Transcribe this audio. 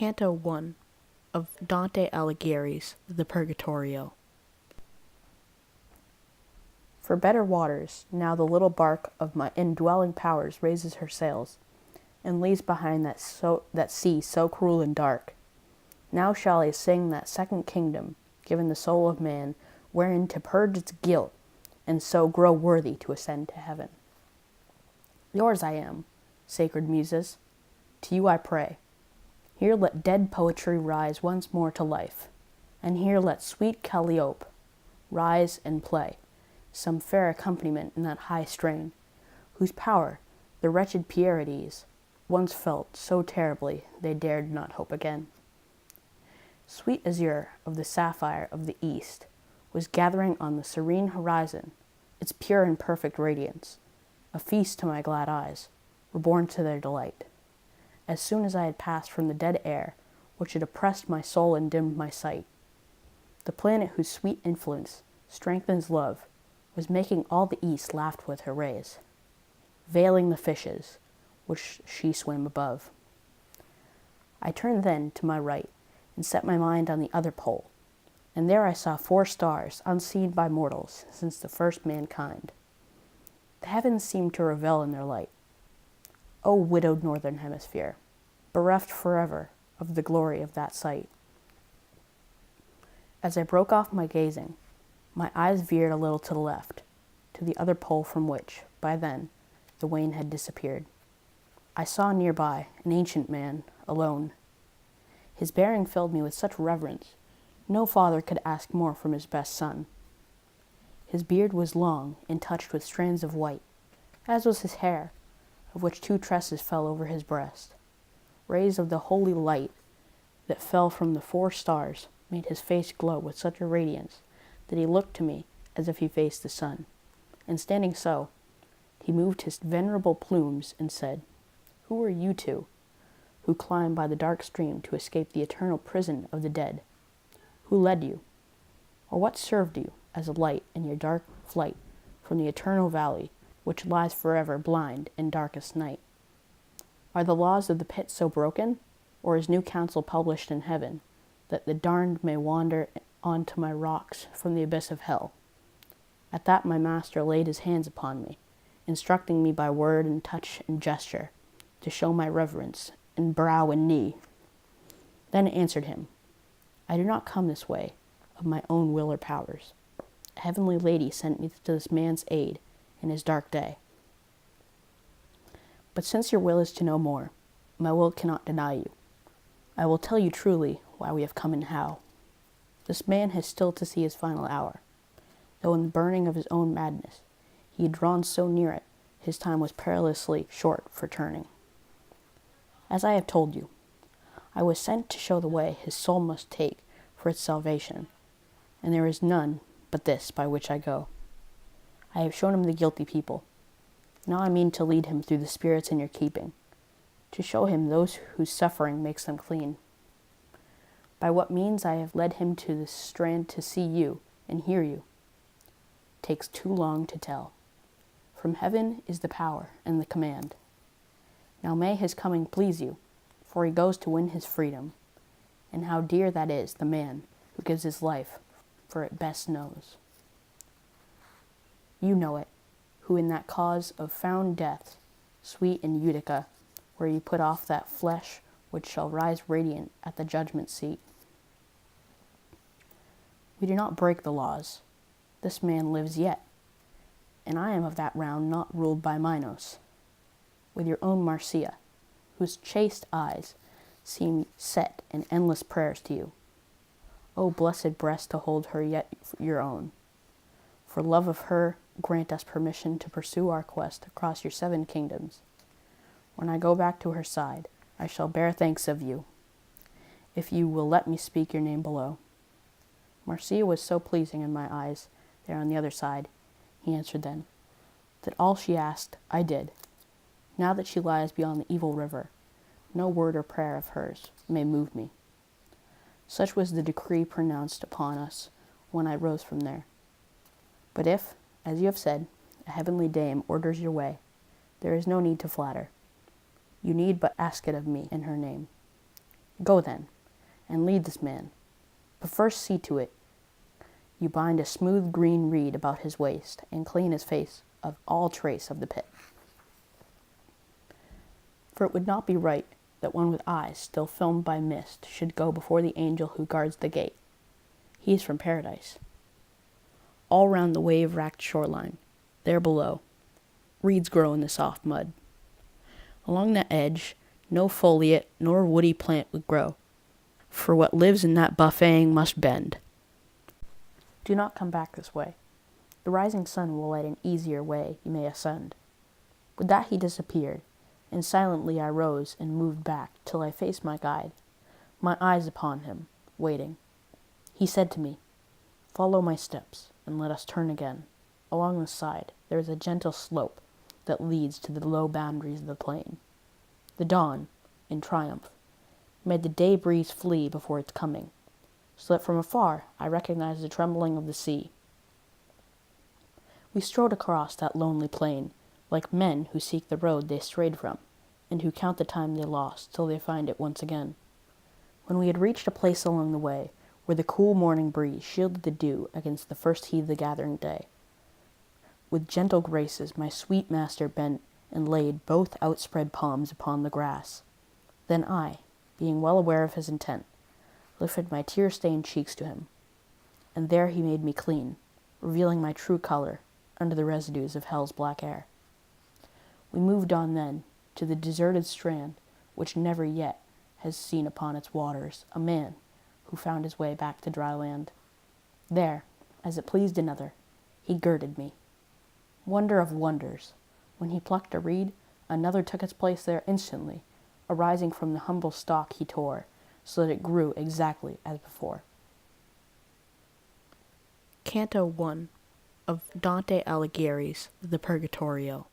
Canto 1 of Dante Alighieri's The Purgatorio. For better waters, now the little bark of my indwelling powers raises her sails, and leaves behind that sea so cruel and dark. Now shall I sing that second kingdom, given the soul of man, wherein to purge its guilt, and so grow worthy to ascend to heaven. Yours I am, sacred muses, to you I pray. Here let dead poetry rise once more to life, and here let sweet Calliope rise and play some fair accompaniment in that high strain, whose power the wretched Pierides once felt so terribly they dared not hope again. Sweet azure of the sapphire of the east was gathering on the serene horizon its pure and perfect radiance, a feast to my glad eyes, reborn to their delight. As soon as I had passed from the dead air, which had oppressed my soul and dimmed my sight, the planet whose sweet influence strengthens love was making all the east laugh with her rays, veiling the fishes which she swam above. I turned then to my right and set my mind on the other pole, and there I saw 4 stars unseen by mortals since the first mankind. The heavens seemed to revel in their light. O widowed northern hemisphere, bereft forever of the glory of that sight. As I broke off my gazing, my eyes veered a little to the left, to the other pole from which, by then, the wane had disappeared. I saw nearby an ancient man, alone. His bearing filled me with such reverence, no father could ask more from his best son. His beard was long and touched with strands of white, as was his hair, of which 2 tresses fell over his breast. Rays of the holy light that fell from the 4 stars made his face glow with such a radiance that he looked to me as if he faced the sun. And standing so, he moved his venerable plumes and said, "Who are you 2, who climb by the dark stream to escape the eternal prison of the dead? Who led you? Or what served you as a light in your dark flight from the eternal valley which lies forever blind in darkest night? Are the laws of the pit so broken, or is new counsel published in heaven, that the darned may wander on to my rocks from the abyss of hell?" At that my master laid his hands upon me, instructing me by word and touch and gesture to show my reverence in brow and knee. Then answered him, "I do not come this way of my own will or powers. A heavenly lady sent me to this man's aid in his dark day. But since your will is to know more, my will cannot deny you. I will tell you truly why we have come and how. This man has still to see his final hour, though in the burning of his own madness he had drawn so near it, his time was perilously short for turning. As I have told you, I was sent to show the way his soul must take for its salvation, and there is none but this by which I go. I have shown him the guilty people. Now I mean to lead him through the spirits in your keeping, to show him those whose suffering makes them clean. By what means I have led him to this strand to see you and hear you takes too long to tell. From heaven is the power and the command. Now may his coming please you, for he goes to win his freedom, and how dear that is the man who gives his life for it best knows. You know it, who in that cause of found death, sweet in Utica, where you put off that flesh which shall rise radiant at the judgment seat. We do not break the laws. This man lives yet, and I am of that round not ruled by Minos. With your own Marcia, whose chaste eyes seem set in endless prayers to you. O blessed breast to hold her yet your own. For love of her, grant us permission to pursue our quest across your 7 kingdoms. When I go back to her side, I shall bear thanks of you, if you will let me speak your name below." Marcia was so pleasing in my eyes, there on the other side, he answered then, that all she asked, I did. Now that she lies beyond the evil river, no word or prayer of hers may move me. Such was the decree pronounced upon us when I rose from there. But if, as you have said, a heavenly dame orders your way, there is no need to flatter. You need but ask it of me in her name. Go then, and lead this man. But first see to it you bind a smooth green reed about his waist, and clean his face of all trace of the pit. For it would not be right that one with eyes still filmed by mist should go before the angel who guards the gate. He is from paradise. All round the wave-racked shoreline, there below, reeds grow in the soft mud. Along that edge, no foliate nor woody plant would grow, for what lives in that buffeting must bend. Do not come back this way. The rising sun will light an easier way you may ascend. With that he disappeared, and silently I rose and moved back till I faced my guide, my eyes upon him, waiting. He said to me, "Follow my steps, and let us turn again. Along the side there is a gentle slope that leads to the low boundaries of the plain." The dawn, in triumph, made the day breeze flee before its coming, so that from afar I recognized the trembling of the sea. We strode across that lonely plain, like men who seek the road they strayed from, and who count the time they lost till they find it once again. When we had reached a place along the way where the cool morning breeze shielded the dew against the first heat of the gathering day, with gentle graces my sweet master bent and laid both outspread palms upon the grass. Then I, being well aware of his intent, lifted my tear-stained cheeks to him, and there he made me clean, revealing my true color under the residues of hell's black air. We moved on then to the deserted strand which never yet has seen upon its waters a man who found his way back to dry land. There, as it pleased another, he girded me. Wonder of wonders! When he plucked a reed, another took its place there instantly, arising from the humble stalk he tore, so that it grew exactly as before. Canto 1 of Dante Alighieri's The Purgatorio.